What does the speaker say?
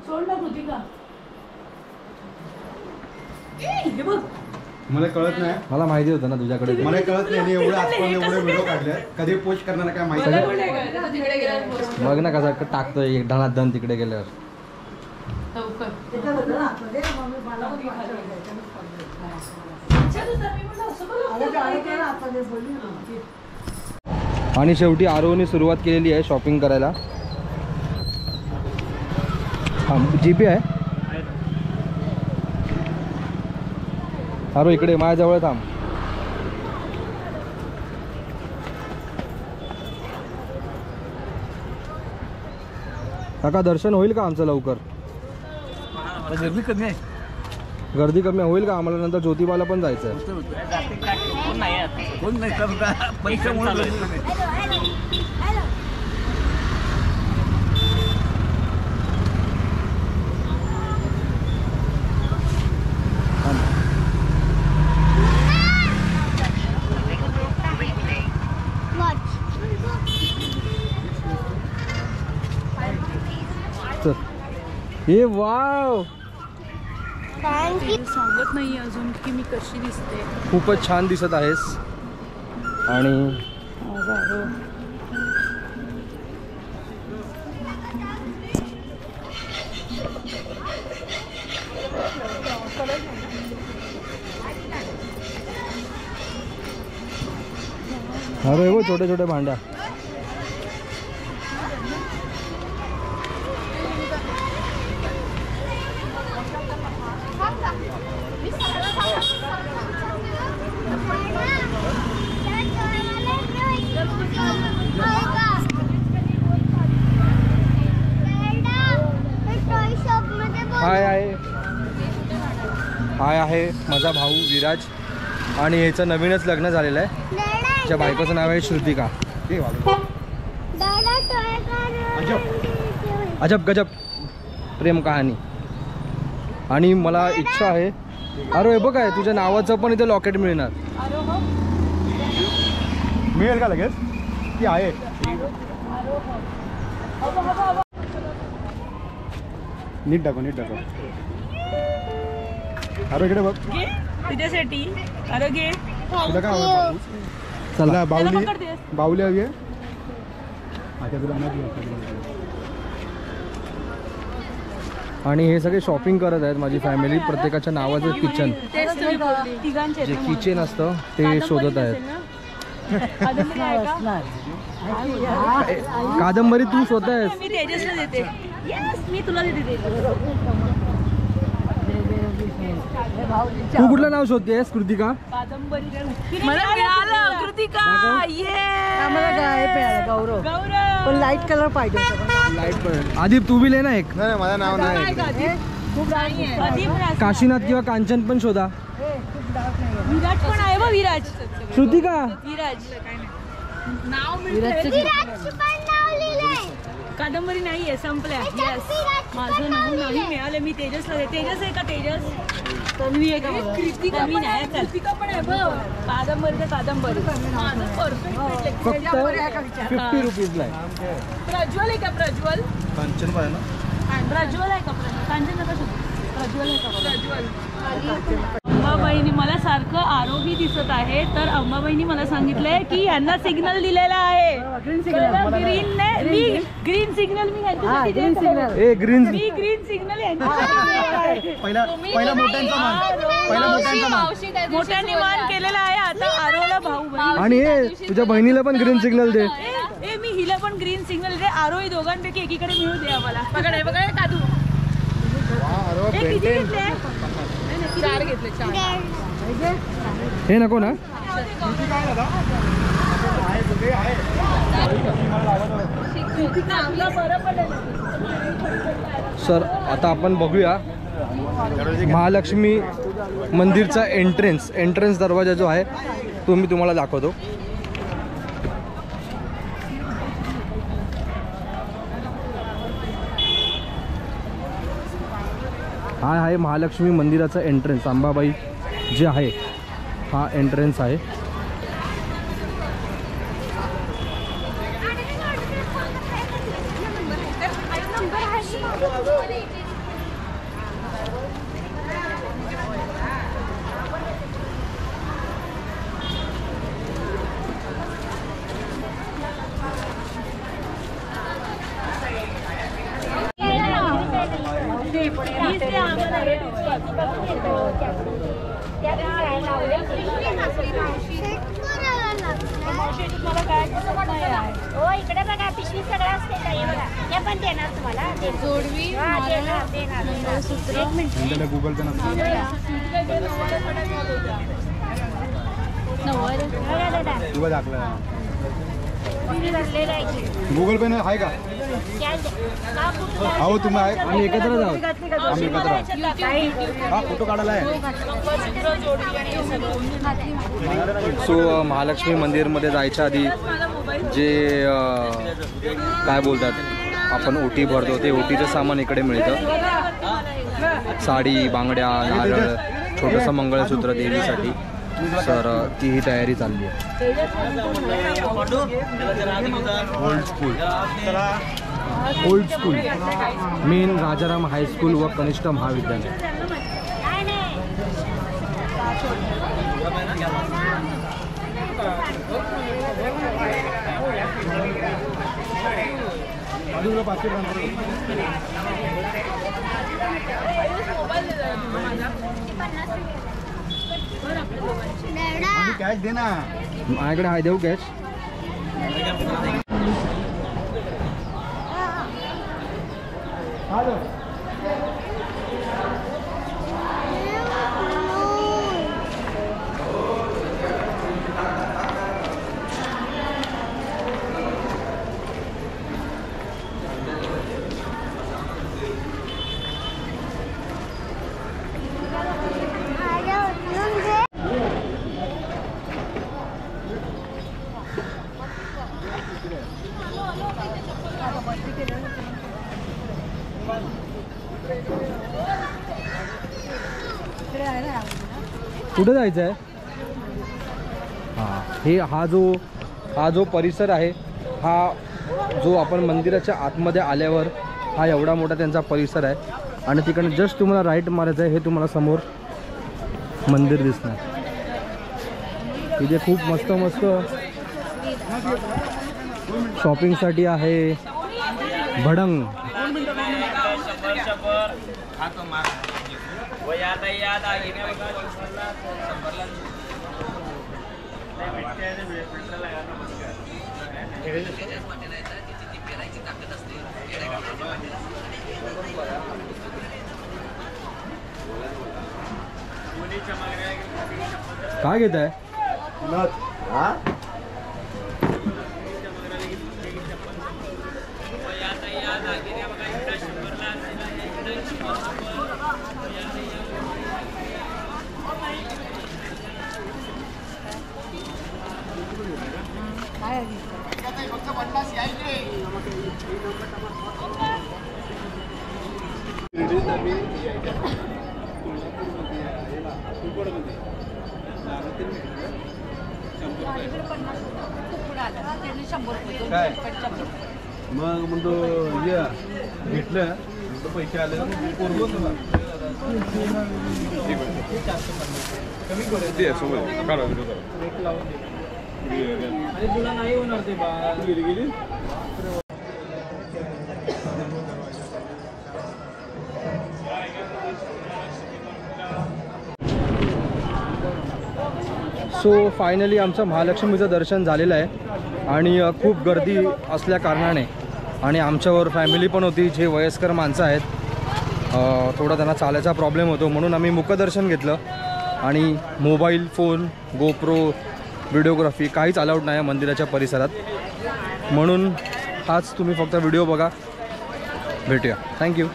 सोड ना कृतिका. हे बघ मला कळत नाही. मला माहिती होतं ना तुझ्याकडे. मला कळत नाही एवढे आजपर्यंत एवढे व्हिडिओ काढले कधी पोस्ट करणार काय माहिती नाही. बघ ना कसा टाकतोय एक धनात धन तिकडे गेल्यावर. आणि शेवटी आरोने सुरुवात केलेली आहे शॉपिंग करायला. हा जीपे आहे. आरो इकडे माझ्याजवळ थांब. काका दर्शन होईल का आमचं लवकर? गर्दी कमी आहे. गर्दी कमी होईल का? आम्हाला नंतर ज्योतिबाला पण जायचं आहे. कोण नाही पैसे हे वाव सांगत नाही अजून की मी कशी दिसते. खूपच छान दिसत आहेस. आणि अरे वो छोटे छोटे भांड्या. हाय आहे माझा भाऊ विराज आणि याचं नवीनच लग्न झालेलं आहे. त्याच्या बायकोचं नाव आहे श्रुतिका. अजब गजब प्रेम कहाणी. आणि मला इच्छा आहे अरे बघ आहे तुझ्या नावाचं पण इथे लॉकेट मिळणार. मिळेल का लगेच की आहे? नीट टाको नीट टाको. अरे इकडे बघ तुझ्यासाठी. अरे घे. तुला काय आवडतं? चला बाहुली बाहुली हवी आहे. आणि हे सगळे शॉपिंग करत आहेत माझी फॅमिली. प्रत्येकाच्या नावाचं किचन जे किचन असतं ते शोधत आहेत. कादंबरी तू स्वतःच. मी तेजसला देते. मी तुला देते. तू कुठलं नाव शोधतेस कृतिका? कादंबरी. मला मिळालं कृतिका. गौरव. पण लाईट कलर पाहिजे. लाईट पण. आदिप तू बी ले ना एक. नाही माझं नाव नाही. काशीनाथ किंवा कांचन पण शोधा. विराज पण आहे बघ. विराज. श्रुतिका. विराज नाव कादंबरी नाहीये संपल्या. यस माझं नाव नाही मिळालं. मी तेजसला देते. तेजस आहे का? तेजस. तन्वी आहे का? कृतिका पण आहे. कृतिका पण आहे बघ. कादंबरी तर कादंबरी. फक्त 50 रुपीजला आहे. प्रज्वल आहे का? प्रज्वल. कांचन आहे ना? प्रज्वल आहे का? कांचन नका शोधू. प्रज्वल आहे का? प्रज्वल. अंबाबाईंनी मला सारखं आरोही दिसत आहे. तर अंबाबाईंनी मला सांगितलंय की यांना सिग्नल दिलेला आहे. ग्रीन सिग्नल मी यांच्यासाठी ग्रीन सिग्नल. ए ग्रीन. मी ग्रीन सिग्नल यांच्यासाठी. पहिला मोठ्यांचा मान. पहिला मोठ्यांचा मान. मोठ्यांनी मान केलेला आहे. आता आरोला भाऊ बहीण. आणि हे तुझ्या बहिणीला पण ग्रीन सिग्नल दे. ए मी हिला पण ग्रीन सिग्नल दे. आरोही दोघांपैकी एकीकडे मिळू दे आम्हाला. बघा बघा कादू. किती घेतले? 4 घेतले. 4 हे नको ना. सर आता आपण बघूया महालक्ष्मी मंदिरचा एंट्रन्स दरवाजा जो आहे तो मी तुम्हाला दाखवतो. हा आहे महालक्ष्मी मंदिराचा एंट्रन्स. अंबाबाई जे आहे हा एंट्रन्स आहे. मावशी तुम्हाला काय पसंत नाही आहे? हो इकडे बघा पिशवी सगळं असते काही बघा हे पण देणार तुम्हाला जोडवी देणार मंगळसूत्र एक मिनिट गुगल पे नसतं तुला दाखला गुगल पे आहे का? अहो तुम्ही आहे आम्ही एकत्रच आहोत. आम्ही एकत्र आहोत. हा फोटो काढायला आहे. सो महालक्ष्मी मंदिरमध्ये जायच्या आधी जे काय बोलतात आपण ओटी भरतो ते ओटीचं सामान इकडे मिळतं. साडी, बांगड्या, नारळ, छोटंसं मंगळसूत्र देवीसाठी. तर ती ही तयारी चालली आहे. Old school main Rajaram high school व कनिष्ठ महाविद्यालय. कॅश दे ना. माझ्याकडे आहे, देऊ कॅश? कुठे जायचं आहे? हां, हा जो परिसर आहे, हा जो आपण मंदिराच्या आतमध्ये आल्यावर हा एवढा मोठा त्यांचा परिसर आहे. आणि तिकडनं जस्ट तुम्हाला राईट मारायचं आहे. हे तुम्हाला समोर मंदिर दिसणार. इथे खूप मस्त मस्त शॉपिंगसाठी आहे. भडंग काय घेत आहे? काय मग म्हणतो घेतलं पैसे आले पोरगो तुला नाही होणार ते गेली. सो फायनली आमचं महालक्ष्मीचं दर्शन झालेलं आहे. आणि खूप गर्दी असल्या कारणाने आणि आमच्यावर फॅमिली पण होती, जे वयस्कर माणसं आहेत, थोडा त्यांना चालायचा प्रॉब्लेम होतो, म्हणून आम्ही मुखदर्शन घेतलं. आणि मोबाईल फोन, गोप्रो, व्हिडिओग्राफी काहीच अलाउड नाही मंदिराच्या परिसरात. म्हणून हाच तुम्ही फक्त व्हिडिओ बघा. भेटूया. थँक्यू.